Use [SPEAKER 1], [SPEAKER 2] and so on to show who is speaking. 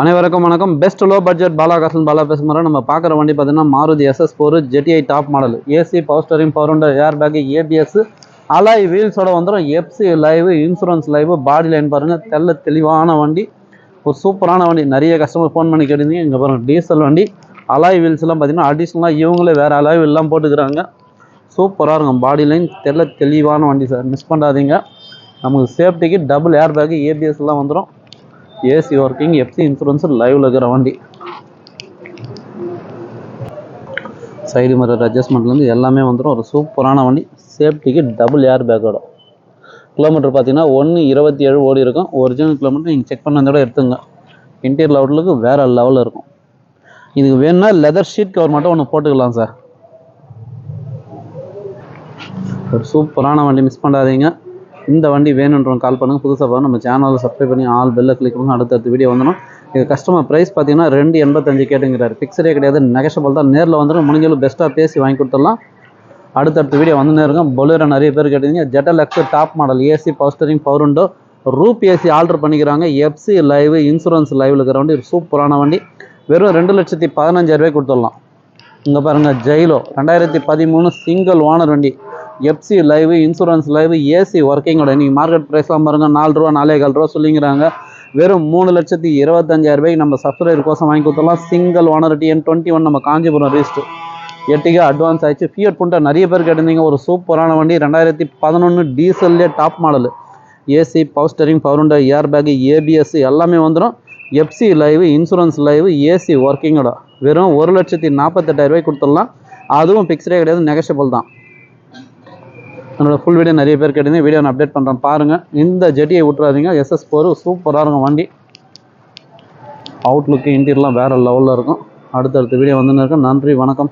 [SPEAKER 1] அனைவருக்கும் வணக்கம். Best low budget Balakasan Bala பேசுகிற நம்ம பார்க்குற வண்டி பார்த்தீங்கன்னா Maruti SS4 GTI top model. AC, power steering, power window, air bag, ABS, alloy வீல்ஸோட வந்துடும். FC live, insurance live, body line பாருங்கள், தெளிவான வண்டி, ஒரு சூப்பரான வண்டி. நிறைய கஸ்டமர் ஃபோன் பண்ணி கேட்டிருந்தீங்க. இங்கே பாருங்கள், டீசல் வண்டி, அலாய் வீல்ஸ்லாம் பார்த்தீங்கன்னா அடிஷ்னலாக இவங்களே வேறு அலாய் வீல்லாம் போட்டுக்கிறாங்க. சூப்பராக இருக்கும். பாடி லைன் தெளிவான வண்டி சார், மிஸ் பண்ணாதீங்க. நமக்கு சேஃப்டிக்கு டபுள் ஏர் பேக், ஏபிஎஸ்லாம் வந்துடும். ஏசி ஒர்க்கிங், எஃப்சி இன்சூரன்ஸ் லைவ்ல இருக்கிற வண்டி. சைடு மிரர் அட்ஜஸ்ட்மெண்ட்லேருந்து எல்லாமே வந்துடும். ஒரு சூப்பரான வண்டி, சேஃப்டிக்கு டபுள் ஏர் பேக்கோட. கிலோமீட்டர் பார்த்தீங்கன்னா 1.27 ஓடி இருக்கும். ஒரிஜினல் கிலோமீட்டர் நீங்கள் செக் பண்ண விட எடுத்துங்க. இன்டீரியர் அவுட்லுக்கு வேறு லெவலில் இருக்கும். இதுக்கு வேணும்னா லெதர் ஷீட் கவர் மட்டும் ஒன்று போட்டுக்கலாம் சார். ஒரு சூப்பரான வண்டி, மிஸ் பண்ணாதீங்க. இந்த வண்டி வேணுன்றவங்க கால் பண்ணுங்கள். புதுசாக பாருங்கள், நம்ம சேனலில் சப்ஸ்கிரைப் பண்ணி ஆல் பெல்லை கிளிக் பண்ணுங்க. அடுத்தடுத்த வீடியோ வந்துடும். இது கஸ்டமர் ப்ரைஸ் பார்த்தீங்கன்னா 285 கேட்டுங்கிறாரு. ஃபிக்ஸடே கிடையாது, நெகஷபிள் தான். நேரில் வந்துடும். முடிஞ்சாலும் பெஸ்ட்டாக பேசி வாங்கி கொடுத்துடலாம். அடுத்தடுத்த வீடியோ வந்துனே இருக்கும். பொலேரோ நிறைய பேர் கேட்டிருந்தீங்க. ஜெட்டல் X top model, AC, power steering, power window, roof AC alter பண்ணிக்கிறாங்க. எஃப்சி லைவ், இன்சூரன்ஸ் லைவில் இருக்கிற வண்டி, ஒரு சூப்பரான வண்டி. வெறும் 2,15,000 கொடுத்துடலாம். இங்கே பாருங்கள், ஜெயிலோ 2013 சிங்கிள் ஓனர் வண்டி, FC live, insurance live, AC ஒர்க்கிங்கோட. இன்றைக்கி மார்க்கெட் ப்ரைஸ்லாம் பாருங்கள், 4 ரூபா 4.25 ரூபா சொல்லிங்கிறாங்க. வெறும் 3,25,000 நம்ம சப்ஸ்கிரைபர் கோசம் வாங்கி கொடுத்துடலாம். சிங்கிள் ஓனர், TN21 நம்ம காஞ்சிபுரம் ரீஸ்ட். 8 அட்வான்ஸ் ஆயிடுச்சு. ஃபியட் புண்டை நிறைய பேர் கேட்டிருந்தீங்க. ஒரு சூப்பரான வண்டி, 2011 டீசல்லே top model. AC, power steering, power window, air bag, ABS எல்லாமே வந்துடும். FC live, insurance live, AC ஒர்க்கிங்கோட. வெறும் 1,48,000 கொடுத்துடலாம். அதுவும் ஃபிக்ஸ்டே கிடையாது, நெகஷபிள் தான். என்னோடய ஃபுல் வீடியோ நிறைய பேர் கேட்டிருந்தீங்க. வீடியோ நான் அப்டேட் பண்ணுறேன் பாருங்கள். இந்த ஜெட்டியை விட்டுறாதீங்க. SS4 சூப்பராக இருக்கும் வண்டி. அவுட்லுக்கு இன்டீரியர்லாம் வேறு லெவலில் இருக்கும். அடுத்தடுத்த வீடியோ வந்துன்னு இருக்கும். நன்றி, வணக்கம்.